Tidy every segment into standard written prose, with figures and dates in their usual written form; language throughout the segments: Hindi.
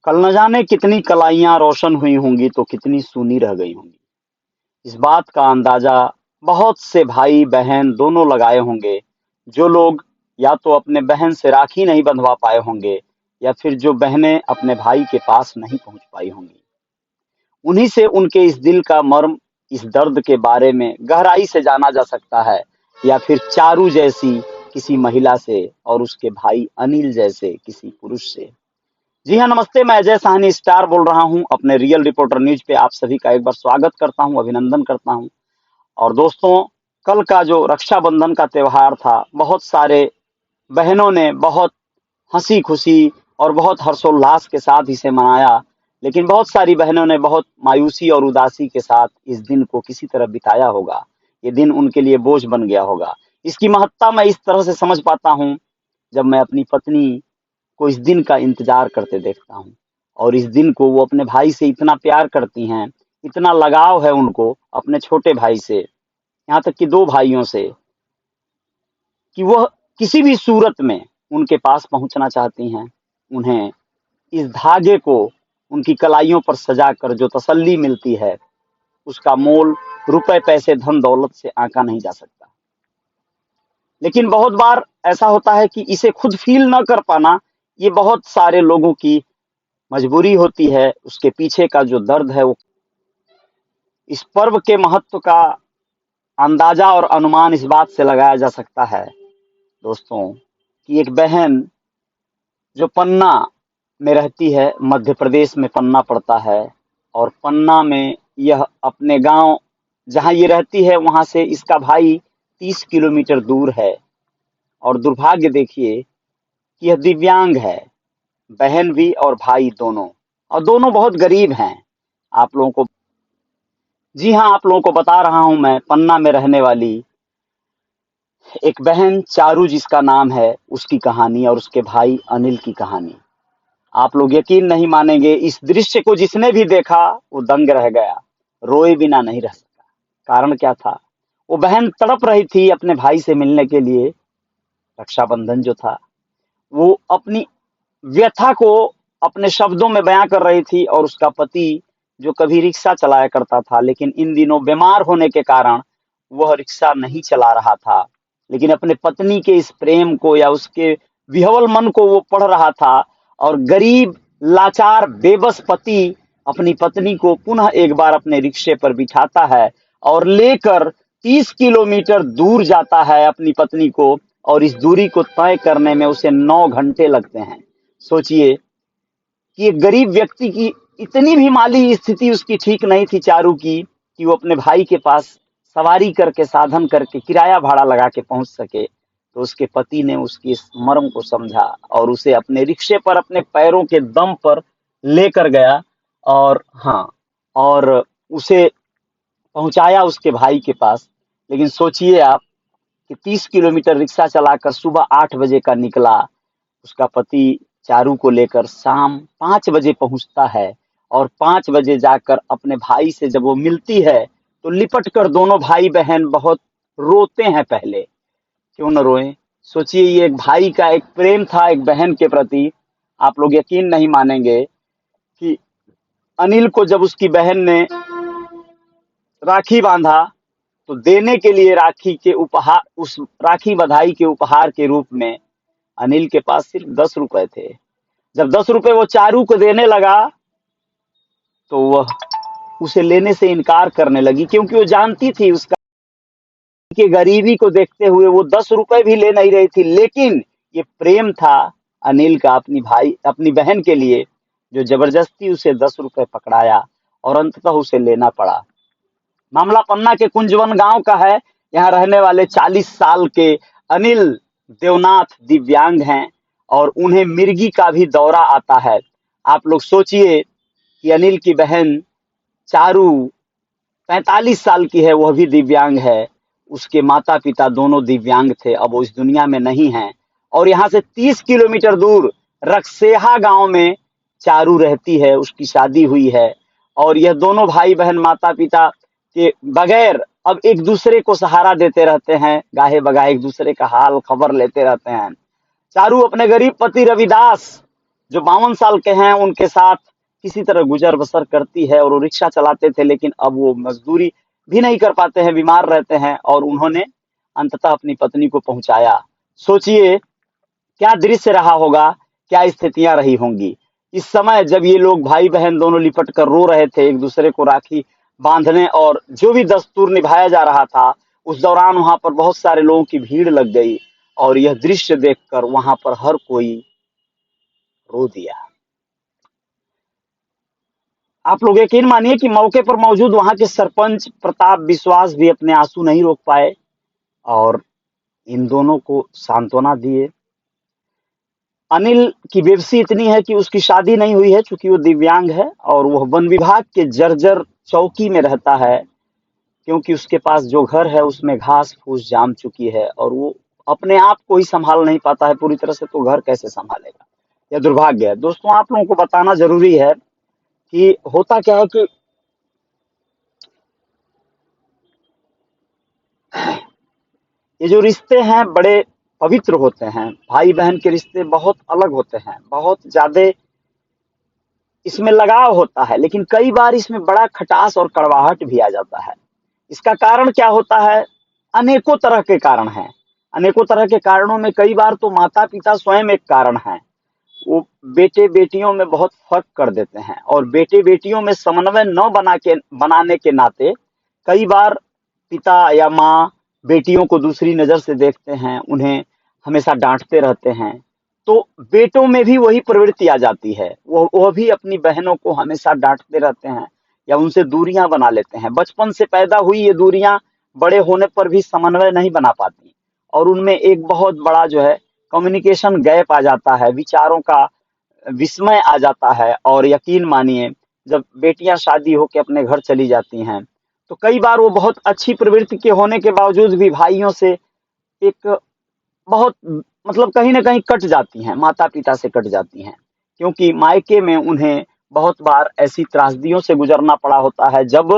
कल न जाने कितनी कलाइयां रोशन हुई होंगी तो कितनी सूनी रह गई होंगी। इस बात का अंदाजा बहुत से भाई बहन दोनों लगाए होंगे, जो लोग या तो अपने बहन से राखी नहीं बंधवा पाए होंगे या फिर जो बहनें अपने भाई के पास नहीं पहुंच पाई होंगी। उन्हीं से उनके इस दिल का मर्म, इस दर्द के बारे में गहराई से जाना जा सकता है, या फिर चारू जैसी किसी महिला से और उसके भाई अनिल जैसे किसी पुरुष से। जी हाँ, नमस्ते। मैं अजय साहनी स्टार बोल रहा हूँ। अपने रियल रिपोर्टर न्यूज पे आप सभी का एक बार स्वागत करता हूँ, अभिनंदन करता हूँ। और दोस्तों, कल का जो रक्षाबंधन का त्योहार था, बहुत सारे बहनों ने बहुत हंसी खुशी और बहुत हर्षोल्लास के साथ इसे मनाया, लेकिन बहुत सारी बहनों ने बहुत मायूसी और उदासी के साथ इस दिन को किसी तरह बिताया होगा। ये दिन उनके लिए बोझ बन गया होगा। इसकी महत्ता मैं इस तरह से समझ पाता हूँ, जब मैं अपनी पत्नी को इस दिन का इंतजार करते देखता हूँ। और इस दिन को वो अपने भाई से इतना प्यार करती हैं, इतना लगाव है उनको अपने छोटे भाई से, यहाँ तक कि दो भाइयों से, कि वह किसी भी सूरत में उनके पास पहुंचना चाहती हैं। उन्हें इस धागे को उनकी कलाइयों पर सजा कर जो तसल्ली मिलती है, उसका मोल रुपए पैसे धन दौलत से आंका नहीं जा सकता। लेकिन बहुत बार ऐसा होता है कि इसे खुद फील न कर पाना, ये बहुत सारे लोगों की मजबूरी होती है। उसके पीछे का जो दर्द है, वो इस पर्व के महत्व का अंदाजा और अनुमान इस बात से लगाया जा सकता है दोस्तों, कि एक बहन जो पन्ना में रहती है, मध्य प्रदेश में पन्ना पड़ता है, और पन्ना में यह अपने गांव जहां ये रहती है वहां से इसका भाई 30 किलोमीटर दूर है। और दुर्भाग्य देखिए कि यह दिव्यांग है, बहन भी और भाई दोनों, और दोनों बहुत गरीब हैं। आप लोगों को, जी हाँ, आप लोगों को बता रहा हूं मैं, पन्ना में रहने वाली एक बहन चारू जिसका नाम है, उसकी कहानी और उसके भाई अनिल की कहानी। आप लोग यकीन नहीं मानेंगे, इस दृश्य को जिसने भी देखा वो दंग रह गया, रोए बिना नहीं रह सका। कारण क्या था? वो बहन तड़प रही थी अपने भाई से मिलने के लिए। रक्षाबंधन जो था, वो अपनी व्यथा को अपने शब्दों में बयां कर रही थी, और उसका पति जो कभी रिक्शा चलाया करता था, लेकिन इन दिनों बीमार होने के कारण वह रिक्शा नहीं चला रहा था, लेकिन अपने पत्नी के इस प्रेम को या उसके विह्वल मन को वो पढ़ रहा था। और गरीब लाचार बेबस पति अपनी पत्नी को पुनः एक बार अपने रिक्शे पर बिठाता है और लेकर 30 किलोमीटर दूर जाता है अपनी पत्नी को, और इस दूरी को तय करने में उसे 9 घंटे लगते हैं। सोचिए कि एक गरीब व्यक्ति की इतनी भी माली स्थिति उसकी ठीक नहीं थी चारू की, कि वो अपने भाई के पास सवारी करके, साधन करके, किराया भाड़ा लगा के पहुंच सके। तो उसके पति ने उसकी इस मर्म को समझा और उसे अपने रिक्शे पर अपने पैरों के दम पर लेकर गया, और हाँ, और उसे पहुंचाया उसके भाई के पास। लेकिन सोचिए आप कि 30 किलोमीटर रिक्शा चलाकर सुबह 8 बजे का निकला, उसका पति चारू को लेकर शाम 5 बजे पहुंचता है, और 5 बजे जाकर अपने भाई से जब वो मिलती है, तो लिपट कर दोनों भाई बहन बहुत रोते हैं। पहले क्यों न रोएं? सोचिए, ये एक भाई का एक प्रेम था एक बहन के प्रति। आप लोग यकीन नहीं मानेंगे कि अनिल को जब उसकी बहन ने राखी बांधा, तो देने के लिए राखी के उपहार, उस राखी बधाई के उपहार के रूप में अनिल के पास सिर्फ 10 रुपए थे। जब 10 रुपए वो चारू को देने लगा, तो वह उसे लेने से इनकार करने लगी, क्योंकि वो जानती थी उसका कि गरीबी को देखते हुए वो 10 रुपए भी ले नहीं रही थी। लेकिन ये प्रेम था अनिल का अपनी बहन के लिए, जो जबरदस्ती उसे 10 रुपए पकड़ाया और अंततः उसे लेना पड़ा। मामला पन्ना के कुंजवन गांव का है। यहाँ रहने वाले 40 साल के अनिल देवनाथ दिव्यांग हैं, और उन्हें मिर्गी का भी दौरा आता है। आप लोग सोचिए कि अनिल की बहन चारू 45 साल की है, वह भी दिव्यांग है। उसके माता पिता दोनों दिव्यांग थे, अब वो इस दुनिया में नहीं हैं। और यहाँ से 30 किलोमीटर दूर रक्सेहा गांव में चारू रहती है, उसकी शादी हुई है। और यह दोनों भाई बहन माता पिता के बगैर अब एक दूसरे को सहारा देते रहते हैं, गाहे बगाहे एक दूसरे का हाल खबर लेते रहते हैं। चारू अपने गरीब पति रविदास जो 52 साल के हैं उनके साथ किसी तरह गुजर बसर करती है, और वो रिक्शा चलाते थे, लेकिन अब वो मजदूरी भी नहीं कर पाते हैं, बीमार रहते हैं, और उन्होंने अंततः अपनी पत्नी को पहुंचाया। सोचिए क्या दृश्य रहा होगा, क्या स्थितियां रही होंगी इस समय जब ये लोग भाई बहन दोनों लिपट कर रो रहे थे एक दूसरे को राखी बांधने, और जो भी दस्तूर निभाया जा रहा था उस दौरान वहां पर बहुत सारे लोगों की भीड़ लग गई, और यह दृश्य देखकर वहां पर हर कोई रो दिया। आप लोग यकीन मानिए कि मौके पर मौजूद वहां के सरपंच प्रताप विश्वास भी अपने आंसू नहीं रोक पाए, और इन दोनों को सांत्वना दिए। अनिल की बेबसी इतनी है कि उसकी शादी नहीं हुई है, चूंकि वो दिव्यांग है, और वह वन विभाग के जर्जर चौकी में रहता है, क्योंकि उसके पास जो घर है उसमें घास फूस जाम चुकी है, और वो अपने आप को ही संभाल नहीं पाता है पूरी तरह से, तो घर कैसे संभालेगा। यह दुर्भाग्य है। दोस्तों आप लोगों को बताना जरूरी है कि होता क्या है कि ये जो रिश्ते हैं बड़े पवित्र होते हैं, भाई बहन के रिश्ते बहुत अलग होते हैं, बहुत ज्यादा इसमें लगाव होता है, लेकिन कई बार इसमें बड़ा खटास और कड़वाहट भी आ जाता है। इसका कारण क्या होता है? अनेकों तरह के कारण हैं। अनेकों तरह के कारणों में कई बार तो माता पिता स्वयं एक कारण है। वो बेटे बेटियों में बहुत फर्क कर देते हैं, और बेटे बेटियों में समन्वय न बनाने के नाते कई बार पिता या माँ बेटियों को दूसरी नजर से देखते हैं, उन्हें हमेशा डांटते रहते हैं। तो बेटों में भी वही प्रवृत्ति आ जाती है, वो भी अपनी बहनों को हमेशा डांटते रहते हैं या उनसे दूरियां बना लेते हैं। बचपन से पैदा हुई ये दूरियां बड़े होने पर भी समन्वय नहीं बना पाती, और उनमें एक बहुत बड़ा जो है कम्युनिकेशन गैप आ जाता है, विचारों का विस्मय आ जाता है। और यकीन मानिए जब बेटियां शादी होकर अपने घर चली जाती हैं, तो कई बार वो बहुत अच्छी प्रवृत्ति के होने के बावजूद भी भाइयों से एक बहुत मतलब कहीं ना कहीं कट जाती हैं, माता पिता से कट जाती हैं, क्योंकि मायके में उन्हें बहुत बार ऐसी त्रासदियों से गुजरना पड़ा होता है जब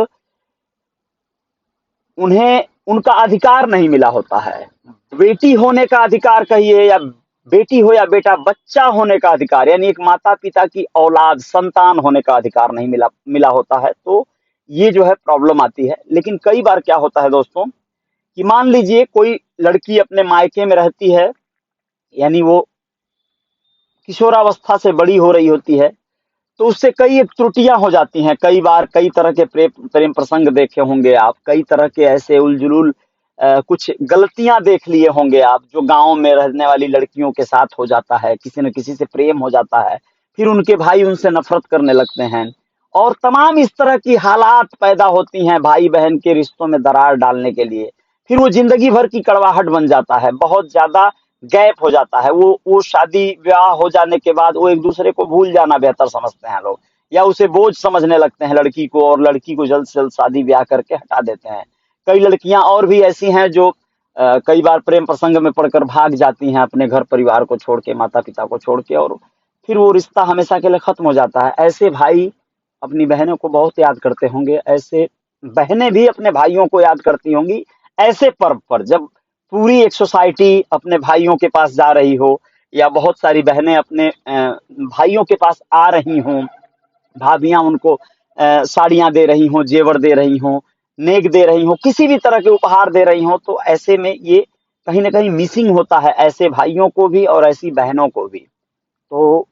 उन्हें उनका अधिकार नहीं मिला होता है। बेटी होने का अधिकार कहिए, या बेटी हो या बेटा, बच्चा होने का अधिकार, यानी एक माता पिता की औलाद संतान होने का अधिकार नहीं मिला मिला होता है, तो ये जो है प्रॉब्लम आती है। लेकिन कई बार क्या होता है दोस्तों कि मान लीजिए कोई लड़की अपने मायके में रहती है, यानी वो किशोरावस्था से बड़ी हो रही होती है, तो उससे कई एक त्रुटियां हो जाती हैं। कई बार कई तरह के प्रेम प्रेम प्रसंग देखे होंगे आप, कई तरह के ऐसे उलझुल कुछ गलतियां देख लिए होंगे आप, जो गांव में रहने वाली लड़कियों के साथ हो जाता है, किसी न किसी से प्रेम हो जाता है, फिर उनके भाई उनसे नफरत करने लगते हैं, और तमाम इस तरह की हालात पैदा होती हैं भाई बहन के रिश्तों में दरार डालने के लिए। फिर वो जिंदगी भर की कड़वाहट बन जाता है, बहुत ज्यादा गैप हो जाता है। वो शादी ब्याह हो जाने के बाद वो एक दूसरे को भूल जाना बेहतर समझते हैं लोग, या उसे बोझ समझने लगते हैं लड़की को, और लड़की को जल्द से जल्द शादी ब्याह करके हटा देते हैं। कई लड़कियां और भी ऐसी हैं जो कई बार प्रेम प्रसंग में पड़कर भाग जाती हैं अपने घर परिवार को छोड़ के, माता पिता को छोड़ के, और फिर वो रिश्ता हमेशा के लिए खत्म हो जाता है। ऐसे भाई अपनी बहनों को बहुत याद करते होंगे, ऐसे बहनें भी अपने भाइयों को याद करती होंगी ऐसे पर्व पर, जब पूरी एक सोसाइटी अपने भाइयों के पास जा रही हो, या बहुत सारी बहनें अपने भाइयों के पास आ रही हों, भाभियां उनको साड़ियां दे रही हों, जेवर दे रही हों, नेक दे रही हों, किसी भी तरह के उपहार दे रही हों, तो ऐसे में ये कहीं ना कहीं मिसिंग होता है, ऐसे भाइयों को भी और ऐसी बहनों को भी। तो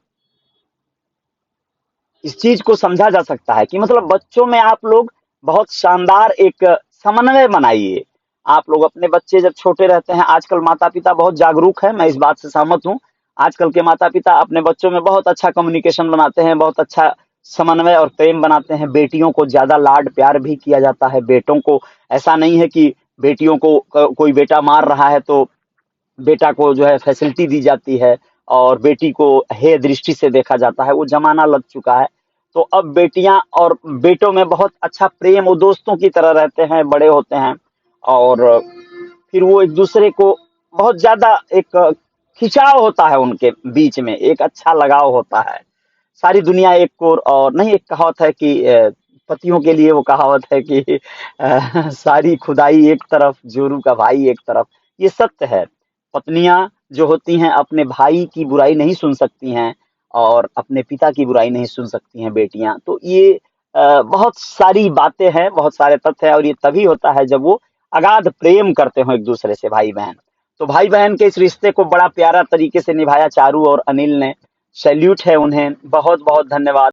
इस चीज को समझा जा सकता है कि मतलब बच्चों में आप लोग बहुत शानदार एक समन्वय बनाइए। आप लोग अपने बच्चे जब छोटे रहते हैं, आजकल माता पिता बहुत जागरूक है, मैं इस बात से सहमत हूँ। आजकल के माता पिता अपने बच्चों में बहुत अच्छा कम्युनिकेशन बनाते हैं, बहुत अच्छा समन्वय और प्रेम बनाते हैं। बेटियों को ज्यादा लाड प्यार भी किया जाता है, बेटों को ऐसा नहीं है कि बेटियों को कोई बेटा मार रहा है तो बेटा को जो है फैसिलिटी दी जाती है, और बेटी को हे दृष्टि से देखा जाता है। वो जमाना लग चुका है। तो अब बेटियां और बेटों में बहुत अच्छा प्रेम, वो दोस्तों की तरह रहते हैं, बड़े होते हैं, और फिर वो एक दूसरे को बहुत ज्यादा एक खिंचाव होता है उनके बीच में, एक अच्छा लगाव होता है। सारी दुनिया एक ओर, और नहीं, एक कहावत है कि पतियों के लिए वो कहावत है कि सारी खुदाई एक तरफ, जोरू का भाई एक तरफ। ये सत्य है। पत्नियां जो होती हैं अपने भाई की बुराई नहीं सुन सकती हैं, और अपने पिता की बुराई नहीं सुन सकती हैं बेटियां। तो ये बहुत सारी बातें हैं, बहुत सारे तथ्य हैं, और ये तभी होता है जब वो अगाध प्रेम करते हो एक दूसरे से, भाई बहन। तो भाई बहन के इस रिश्ते को बड़ा प्यारा तरीके से निभाया चारू और अनिल ने। सैल्यूट है उन्हें, बहुत बहुत धन्यवाद।